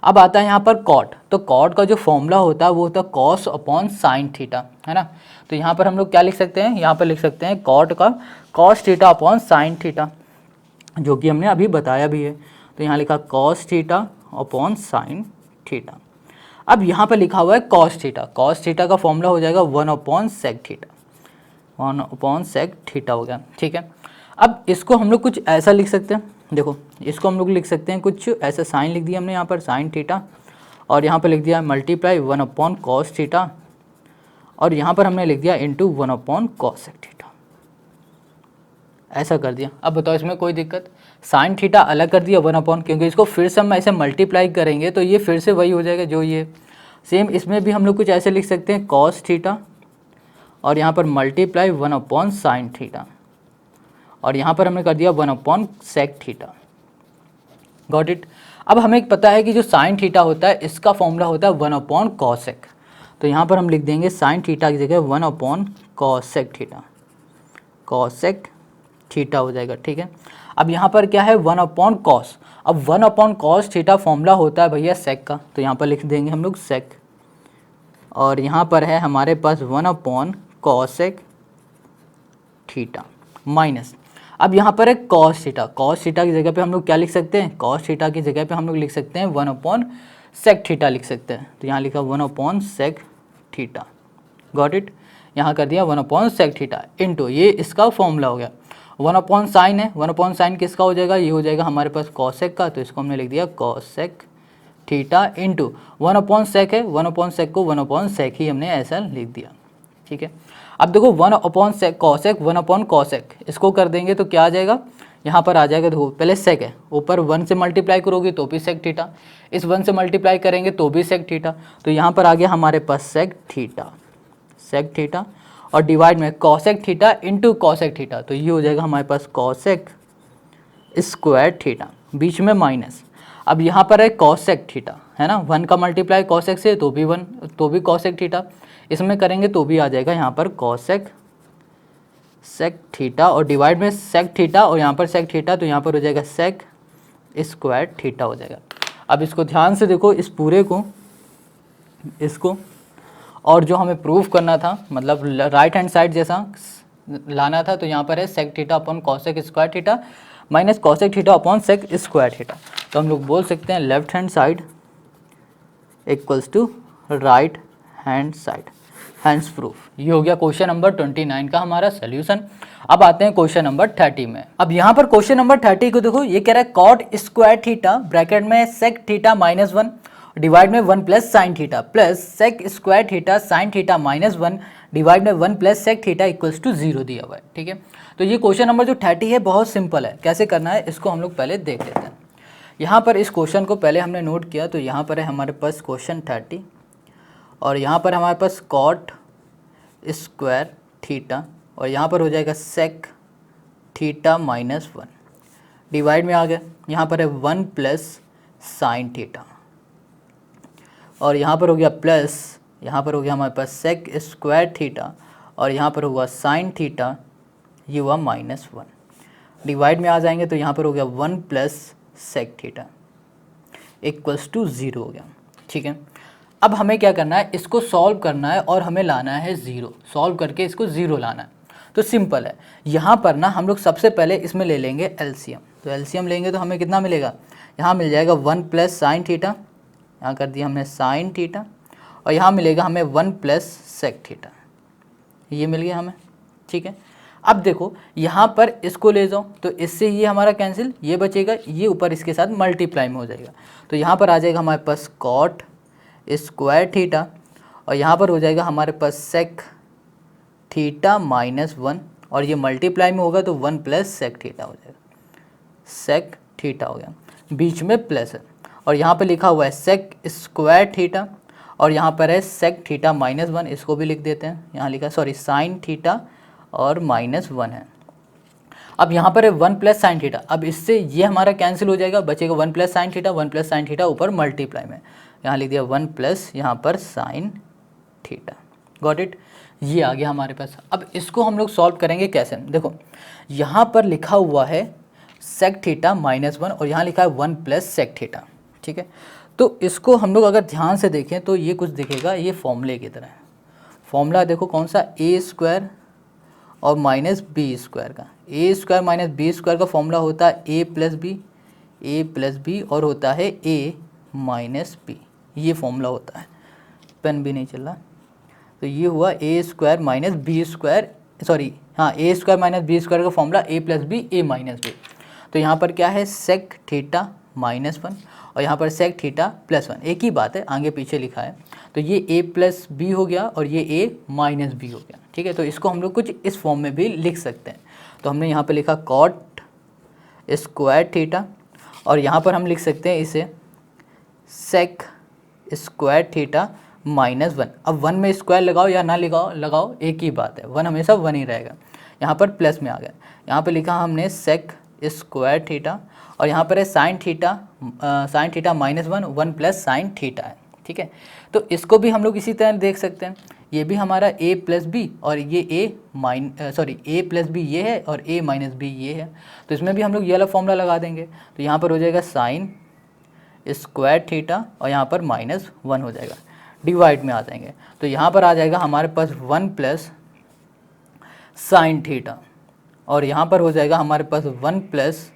अब आता है यहाँ पर कॉट, तो कॉट का जो फॉर्मूला होता है वो होता है कॉस अपॉन साइन थीटा, है ना। तो यहाँ पर हम लोग क्या लिख सकते हैं, यहाँ पर लिख सकते हैं कॉट का cos theta upon sine theta, जो कि हमने अभी बताया भी है। तो यहाँ लिखा cos theta upon sine theta. अब यहाँ पर लिखा हुआ है कॉस थीटा का फॉर्मूला हो जाएगा वन अपॉन सेक थीटा हो गया। ठीक है, अब इसको हम लोग कुछ ऐसा लिख सकते हैं, देखो इसको हम लोग लिख सकते हैं कुछ ऐसा, साइन लिख दिया हमने यहाँ पर साइन थीटा, और यहाँ पर लिख दिया multiply one upon cos theta, और यहाँ पर हमने लिख दिया into one upon cosec theta, ऐसा कर दिया। अब बताओ इसमें कोई दिक्कत, साइन थीटा अलग कर दिया वन अपॉन, क्योंकि इसको फिर से हम ऐसे मल्टीप्लाई करेंगे तो ये फिर से वही हो जाएगा जो ये। सेम इसमें भी हम लोग कुछ ऐसे लिख सकते हैं कॉस थीटा, और यहाँ पर multiply one upon sine theta, और यहाँ पर हमने कर दिया one upon sec theta. Got it. अब हमें पता है कि जो साइन थीटा होता है इसका फॉर्मूला होता है वन अपॉन कॉसेक, तो यहाँ पर हम लिख देंगे साइन थीटा की जगह वन अपॉन कॉसेक थीटा हो जाएगा। ठीक है, अब यहाँ पर क्या है, वन अपॉन कॉस। अब one upon cos theta formula होता है भैया सेक का, तो यहाँ पर लिख देंगे हम लोग सेक, और यहाँ पर है हमारे पास one upon cosec theta minus, अब यहाँ पर है कॉस थीटा की जगह पे हम लोग क्या लिख सकते हैं, कॉस थीटा की जगह पे हम लोग लिख सकते हैं वन अपॉन सेक थीटा लिख सकते हैं। तो यहाँ लिखा one upon sec theta, got it. यहाँ कर दिया one upon sec theta into, ये इसका फॉर्मूला हो गया। वन अपॉन साइन है, वन अपॉन साइन किसका हो जाएगा, ये हो जाएगा हमारे पास कॉसेक का, तो इसको हमने लिख दिया cosec theta into one upon sec है, वन अपॉन सेक को वन अपॉन सेक ही हमने ऐसा लिख दिया। ठीक है, अब देखो one upon sec cosec, one upon cosec, इसको कर देंगे तो क्या आ जाएगा, यहाँ पर आ जाएगा, देखो पहले सेक है, ऊपर वन से मल्टीप्लाई करोगे तो भी सेक थीटा, इस वन से मल्टीप्लाई करेंगे तो भी सेक थीटा, तो यहाँ पर आ गया हमारे पास सेक थीटा, और डिवाइड में cosec theta into cosec theta, तो ये हो जाएगा हमारे पास कॉसेक स्क्वायर थीटा, बीच में माइनस। अब यहाँ पर है कॉसेक थीटा, है ना, 1 का मल्टीप्लाई कॉसेक से तो भी 1, तो भी कॉसेक थीटा, इसमें करेंगे तो भी आ जाएगा यहाँ पर कॉसेक सेक थीटा, और डिवाइड में सेक थीटा और यहाँ पर सेक थीटा, तो यहाँ पर हो जाएगा सेक स्क्वायर थीटा हो जाएगा। अब इसको ध्यान से देखो, इस पूरे को, इसको, और जो हमें प्रूफ करना था, मतलब राइट हैंड साइड जैसा लाना था, तो यहाँ पर है sec theta upon cosec square theta minus cosec theta upon sec square theta. तो हम लोग बोल सकते हैं left hand side equals to right hand side, hence proof. ये हो गया क्वेश्चन नंबर 29 का हमारा सोल्यूशन। अब आते हैं क्वेश्चन नंबर 30 में। अब यहाँ पर क्वेश्चन नंबर 30 को देखो, ये कह रहा है कॉट स्क्वायर थीटा ब्रैकेट में सेक थीटा माइनस 1 डिवाइड में 1 plus sine theta plus sec square theta sine theta minus 1 divide में 1 plus sec theta equals to 0 दिया हुआ है। ठीक है, तो ये क्वेश्चन नंबर जो 30 है बहुत सिंपल है, कैसे करना है इसको हम लोग पहले देख लेते हैं। यहाँ पर इस क्वेश्चन को पहले हमने नोट किया, तो यहाँ पर है हमारे पास क्वेश्चन 30 और यहाँ पर हमारे पास कॉट स्क्वायर थीटा और यहाँ पर हो जाएगा सेक थीटा माइनस 1 डिवाइड में आ गया, यहाँ पर है 1 प्लस साइन थीटा और यहाँ पर हो गया प्लस, यहाँ पर हो गया हमारे पास सेक स्क्वायर थीटा और यहाँ पर हुआ साइन थीटा, ये हुआ माइनस 1 डिवाइड में आ जाएंगे, तो यहाँ पर हो गया 1 plus sec theta equals to 0 हो गया। ठीक है, अब हमें क्या करना है, इसको सॉल्व करना है और हमें लाना है 0, सॉल्व करके इसको 0 लाना है। तो सिंपल है, यहाँ पर ना हम लोग सबसे पहले इसमें ले लेंगे एलसीएम। तो एलसीएम लेंगे तो हमें कितना मिलेगा, यहाँ मिल जाएगा 1 प्लस साइन थीटा, यहाँ कर दिया हमने साइन थीटा, और यहाँ मिलेगा हमें 1 प्लस सेक थीटा, ये मिल गया हमें। ठीक है, अब देखो यहाँ पर इसको ले जाओ तो इससे ये हमारा कैंसिल, ये बचेगा, ये ऊपर इसके साथ मल्टीप्लाई में हो जाएगा, तो यहाँ पर आ जाएगा हमारे पास कॉट स्क्वायर थीटा और यहाँ पर हो जाएगा हमारे पास सेक थीटा माइनस 1 और ये मल्टीप्लाई में होगा तो 1 प्लस सेक थीटा हो जाएगा, सेक थीटा हो गया, बीच में प्लस है, और यहाँ पर लिखा हुआ है सेक स्क्वायर थीटा और यहाँ पर है सेक थीटा माइनस 1, इसको भी लिख देते हैं, यहाँ लिखा सॉरी साइन थीटा और माइनस 1 है। अब यहाँ पर है 1 प्लस साइन थीटा, अब इससे ये हमारा कैंसिल हो जाएगा, बचेगा 1 plus sine theta, 1 plus sine theta ऊपर मल्टीप्लाई में, यहाँ लिख दिया 1 प्लस यहाँ पर साइन थीटा, गॉट इट, ये आ गया हमारे पास। अब इसको हम लोग सॉल्व करेंगे कैसे, देखो यहाँ पर लिखा हुआ है सेक थीटा माइनस 1 और यहाँ लिखा है 1 प्लस सेक थीटा। ठीक है, तो इसको हम लोग अगर ध्यान से देखें तो ये कुछ दिखेगा, ये फॉर्मूले की तरह है। फॉर्मूला देखो कौन सा, ए स्क्वायर और माइनस बी स्क्वायर का, ए स्क्वायर माइनस बी स्क्वायर का फॉर्मूला होता है ए प्लस बी और होता है ए माइनस बी, ये फॉर्मूला होता है, पेन भी नहीं चल रहा, तो ये हुआ a square minus b square, sorry हाँ a square minus b square का formula a plus B A minus b. तो यहाँ पर क्या है सेक थीटा माइनस 1 और यहाँ पर सेक थीटा प्लस 1, एक ही बात है, आगे पीछे लिखा है, तो ये ए प्लस बी हो गया और ये ए माइनस बी हो गया। ठीक है, तो इसको हम लोग कुछ इस फॉर्म में भी लिख सकते हैं, तो हमने यहाँ पर लिखा कॉट स्क्वायर थीटा और यहाँ पर हम लिख सकते हैं इसे सेक स्क्वायर थीटा माइनस 1। अब 1 में स्क्वायर लगाओ या ना लगाओ एक ही बात है, 1 हमेशा 1 ही रहेगा, यहाँ पर प्लस में आ गया, यहाँ पर लिखा हमने सेक स्क्वायर थीटा और यहाँ पर है sine theta minus 1 plus sine theta है। ठीक है, तो इसको भी हम लोग इसी तरह देख सकते हैं, ये भी हमारा a प्लस बी और ये ए प्लस बी ये है और a माइनस बी ये है, तो इसमें भी हम लोग ये वाला फॉर्मूला लगा देंगे, तो यहाँ पर हो जाएगा साइन स्क्वायर थीटा और यहाँ पर माइनस 1 हो जाएगा, डिवाइड में आ जाएंगे, तो यहाँ पर आ जाएगा हमारे पास 1 प्लस साइन थीटा और यहाँ पर हो जाएगा हमारे पास 1 प्लस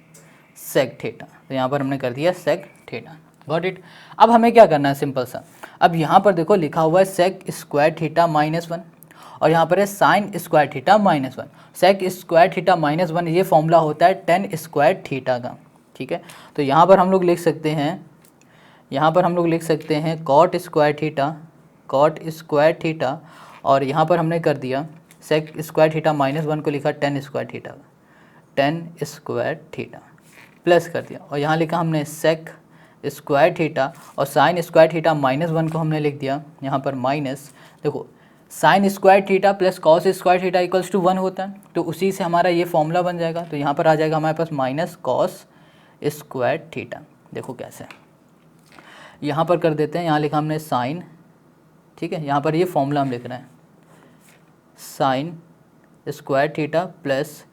सेक थीटा, तो यहाँ पर हमने कर दिया सेक थीटा, गॉट इट। अब हमें क्या करना है, सिंपल सा, अब यहाँ पर देखो लिखा हुआ है सेक स्क्वायर थीटा माइनस 1 और यहाँ पर है sine square theta minus 1, sec square theta minus 1 ये फॉर्मूला होता है टेन स्क्वायर थीटा का। ठीक है, तो यहाँ पर हम लोग लिख सकते हैं, कॉट स्क्वायर थीटा और यहाँ पर हमने कर दिया सेक स्क्वायर थीटा माइनस 1 को लिखा टेन स्क्वायर थीटा प्लस कर दिया और यहाँ लिखा हमने सेक स्क्वायर थीटा और साइन स्क्वायर थीटा माइनस 1 को हमने लिख दिया यहाँ पर माइनस, देखो sine square theta plus cos square theta equals to 1 होता है, तो उसी से हमारा ये फॉर्मूला बन जाएगा, तो यहाँ पर आ जाएगा हमारे पास माइनस कॉस स्क्वायर थीटा, देखो कैसे, यहाँ पर कर देते हैं, यहाँ लिखा हमने साइन, ठीक है, यहाँ पर ये फॉर्मूला हम लिख रहे हैं, sine square theta plus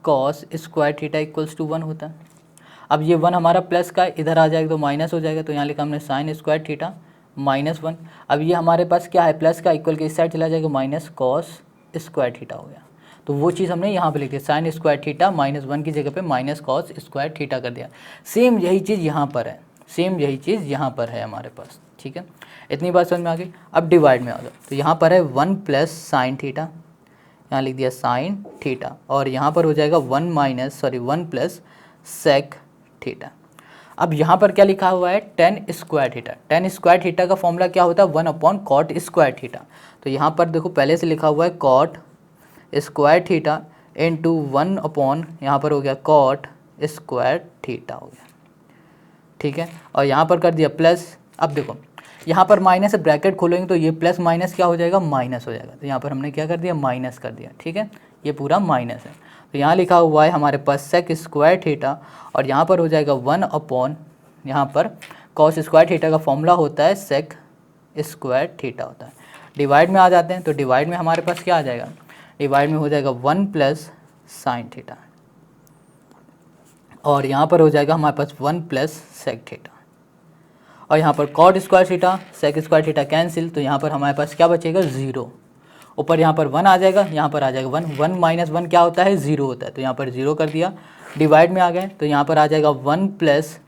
cos square theta equals to 1 होता है। अब ये 1 हमारा प्लस का इधर आ जाएगा तो माइनस हो जाएगा, तो यहाँ लिखा हमने साइन स्क्वायर थीटा -1। अब ये हमारे पास क्या है, प्लस का इक्वल के इस साइड चला जाएगा, माइनस कॉस स्क्वायर थीटा हो गया। तो वो चीज़ हमने यहाँ पे लिख दिया, साइन स्क्वायर थीटा -1 की जगह पे माइनस कॉस स्क्वायर थीटा कर दिया। सेम यही चीज़ यहाँ पर है, सेम यही चीज़ यहाँ पर है हमारे पास, ठीक है। इतनी बात समझ में आ गई। अब डिवाइड में आ जाओ, तो यहाँ पर है 1 प्लस साइन थीटा, यहाँ लिख दिया साइन थीटा, और यहाँ पर हो जाएगा 1 प्लस सेक थीटा। अब यहाँ पर क्या लिखा हुआ है, ten square theta. Ten square theta का फॉर्मूला क्या होता है, 1/कॉट स्क्वायर थीटा। तो यहाँ पर देखो पहले से लिखा हुआ है कॉट स्क्वायर थीटा इंटू 1/, यहाँ पर हो गया कॉट स्क्वायर थीटा हो गया, ठीक है। और यहाँ पर कर दिया प्लस। अब देखो यहाँ पर माइनस से ब्रैकेट खोलेंगे तो ये प्लस माइनस क्या हो जाएगा, माइनस हो जाएगा। तो यहाँ पर हमने क्या कर दिया, माइनस कर दिया, ठीक है, ये पूरा माइनस है। तो यहाँ लिखा हुआ है हमारे पास सेक स्क्वायर थीटा, और यहाँ पर हो जाएगा 1/, यहाँ पर कॉस स्क्वायर थीटा का फॉर्मूला होता है सेक स्क्वायर थीटा होता है। डिवाइड में आ जाते हैं, तो डिवाइड में हमारे पास क्या आ जाएगा, डिवाइड में हो जाएगा 1 प्लस साइन थीटा, और यहाँ पर हो जाएगा हमारे पास 1 प्लस सेक थीटा, और यहाँ पर cot square theta sec square theta cancel, तो यहाँ पर हमारे पास क्या बचेगा, 0। ऊपर यहाँ पर 1 आ जाएगा, यहाँ पर आ जाएगा 1, 1 माइनस 1 क्या होता है, 0 होता है। तो यहाँ पर 0 कर दिया। डिवाइड में आ गए तो यहाँ पर आ जाएगा 1 प्लस,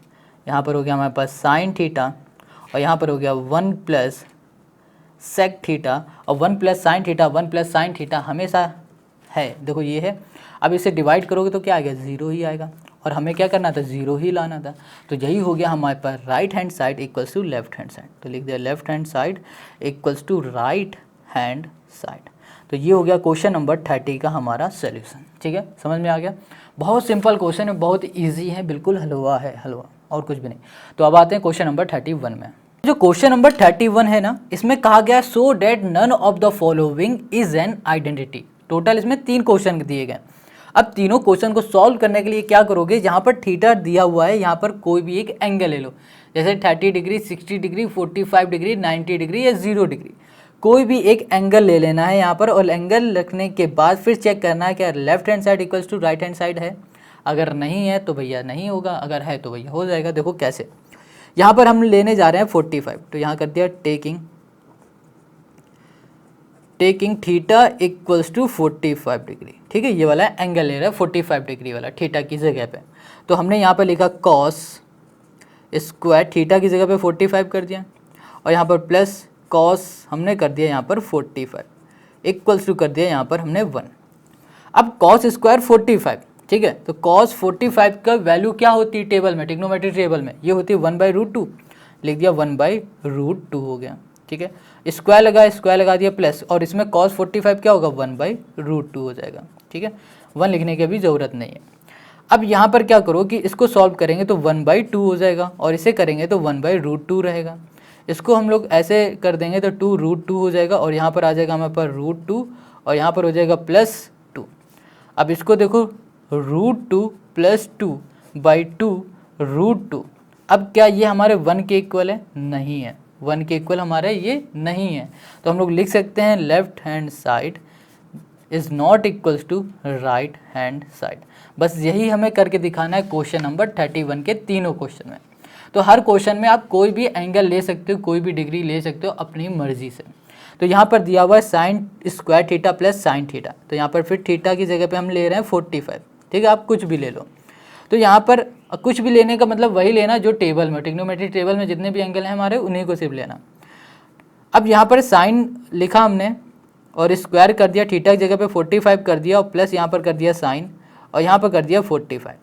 यहाँ पर हो गया हमारे पास साइन थीटा, और यहाँ पर हो गया 1 प्लस सेक थीटा, और 1 plus sine theta, 1 plus sine theta हमेशा है, देखो ये है। अब इसे डिवाइड करोगे तो क्या आ गया, 0 ही आएगा, और हमें क्या करना था, 0 ही लाना था। तो यही हो गया हमारे पास right hand side equals to left hand side. तो लिख दिया left hand side equals to right hand side. तो ये हो गया क्वेश्चन नंबर 30 का हमारा सोल्यूशन, ठीक है, समझ में आ गया। बहुत सिंपल क्वेश्चन है, बहुत इजी है, बिल्कुल हलवा है, हलवा और कुछ भी नहीं। तो अब आते हैं क्वेश्चन नंबर 31 में। जो क्वेश्चन नंबर 31 है ना, इसमें कहा गया so that none of the following is an identity. Total इसमें 3 क्वेश्चन दिए गए। अब तीनों क्वेश्चन को सॉल्व करने के लिए क्या करोगे, जहाँ पर थीटा दिया हुआ है यहाँ पर कोई भी एक एंगल ले लो, जैसे 30 डिग्री, 60 डिग्री, 45 डिग्री, 90 डिग्री या 0 डिग्री, कोई भी एक एंगल ले लेना है यहाँ पर, और एंगल रखने के बाद फिर चेक करना है क्या left hand side equals to right hand side है। अगर नहीं है तो भैया नहीं होगा, अगर है तो भैया हो जाएगा। देखो कैसे, यहाँ पर हम लेने जा रहे हैं 45, तो यहाँ कर दिया taking theta equals to 45 degree, ठीक है, ये वाला एंगल ले रहा है 45 डिग्री वाला थीटा की जगह पे। तो हमने यहाँ पर लिखा कॉस स्क्वायर थीटा की जगह पे 45 कर दिया, और यहाँ पर प्लस कॉस हमने कर दिया यहाँ पर 45 इक्वल्स टू कर दिया यहाँ पर हमने 1। अब कॉस स्क्वायर 45, ठीक है, तो कॉस 45 का वैल्यू क्या होती है टेबल में, ट्रिग्नोमेट्री टेबल में, ये होती है 1/√2, लिख दिया 1/√2 हो गया, ठीक है। स्क्वायर लगा दिया प्लस, और इसमें कॉस 45 क्या होगा, 1/√2 हो जाएगा, ठीक है, 1 लिखने की भी ज़रूरत नहीं है। अब यहाँ पर क्या करो कि इसको सॉल्व करेंगे तो 1/2 हो जाएगा, और इसे करेंगे तो 1/√2 रहेगा। इसको हम लोग ऐसे कर देंगे तो 2√2 हो जाएगा, और यहाँ पर आ जाएगा हमारे पास √2, और यहाँ पर हो जाएगा +2। अब इसको देखो √2 + 2/2 √2। अब क्या ये हमारे 1 के इक्वल है, नहीं है, 1 के इक्वल हमारे ये नहीं है। तो हम लोग लिख सकते हैं left hand side is not equals to right hand side. बस यही हमें करके दिखाना है क्वेश्चन नंबर 31 के तीनों क्वेश्चन में। तो हर क्वेश्चन में आप कोई भी एंगल ले सकते हो, कोई भी डिग्री ले सकते हो अपनी मर्जी से। तो यहाँ पर दिया हुआ है sine square theta plus sine theta, तो यहाँ पर फिर थीटा की जगह पे हम ले रहे हैं 45, ठीक है, आप कुछ भी ले लो। तो यहाँ पर कुछ भी लेने का मतलब वही लेना जो टेबल में, ट्रिग्नोमेट्री टेबल में जितने भी एंगल हैं हमारे उन्हीं को सिर्फ लेना। अब यहाँ पर साइन लिखा हमने और स्क्वायर कर दिया, थीटा की जगह पे 45 कर दिया, और प्लस यहाँ पर कर दिया साइन, और यहाँ पर कर दिया 45,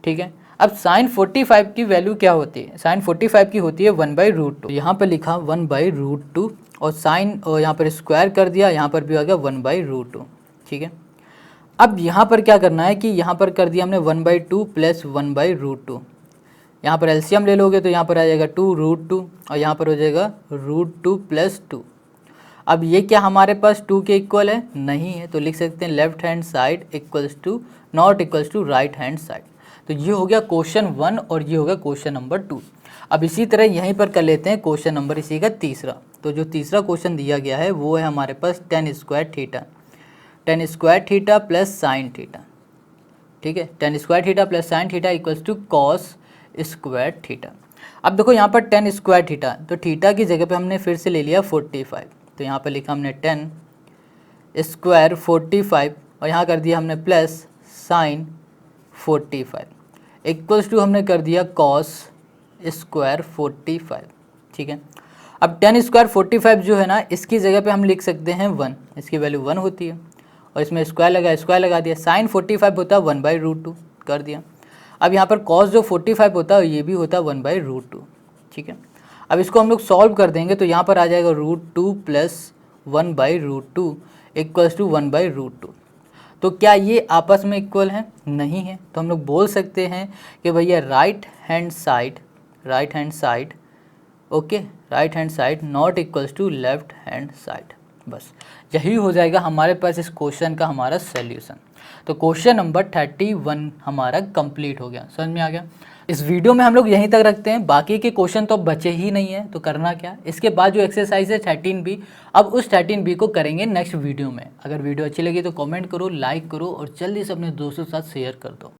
ठीक है। अब साइन 45 की वैल्यू क्या होती है, साइन 45 की होती है 1/√2, यहाँ पर लिखा 1/√2, और साइन और यहाँ पर स्क्वायर कर दिया, यहाँ पर भी आ गया 1/√2, ठीक है। अब यहाँ पर क्या करना है कि यहाँ पर कर दिया हमने 1/2 + 1/√2, यहाँ पर एलसीएम ले लोगे तो यहाँ पर आ जाएगा 2√2, और यहाँ पर हो जाएगा √2 + 2। अब ये क्या हमारे पास 2 के इक्वल है, नहीं है, तो लिख सकते हैं left hand side equals to not equals to right hand side. तो ये हो गया क्वेश्चन 1 और ये हो गया क्वेश्चन नंबर 2। अब इसी तरह यहीं पर कर लेते हैं क्वेश्चन नंबर इसी का तीसरा। तो जो तीसरा क्वेश्चन दिया गया है वो है हमारे पास tan square theta plus sine theta. ठीक है, tan square theta plus sine theta equals to cos square theta. अब देखो यहाँ पर tan स्क्वायर थीटा, तो थीटा की जगह पे हमने फिर से ले लिया 45। तो यहाँ पर लिखा हमने tan स्क्वायर 45 और यहाँ कर दिया हमने प्लस साइन 45 इक्वल्स टू हमने कर दिया कॉस स्क्वायर 45। ठीक है, अब tan स्क्वायर 45 जो है ना, इसकी जगह पे हम लिख सकते हैं 1, इसकी वैल्यू 1 होती है और इसमें स्क्वायर लगा दिया। साइन 45 होता है 1/√2 कर दिया। अब यहाँ पर कॉस जो 45 होता है ये भी होता है 1/√2। ठीक है, अब इसको हम लोग सॉल्व कर देंगे तो यहाँ पर आ जाएगा √2 प्लस 1/√2 इक्वल्स टू 1/√2। तो क्या ये आपस में इक्वल हैं? नहीं है। तो हम लोग बोल सकते हैं कि भैया right hand side not equals to left hand side. बस यही हो जाएगा हमारे पास इस क्वेश्चन का हमारा सॉल्यूशन। तो क्वेश्चन नंबर 31 हमारा कंप्लीट हो गया। समझ में आ गया? इस वीडियो में हम लोग यहीं तक रखते हैं, बाकी के क्वेश्चन तो अब बचे ही नहीं है। तो करना क्या, इसके बाद जो एक्सरसाइज है 13B, अब उस 13B को करेंगे नेक्स्ट वीडियो में। अगर वीडियो अच्छी लगी तो कमेंट करो, लाइक करो और जल्दी से अपने दोस्तों के साथ शेयर कर दो।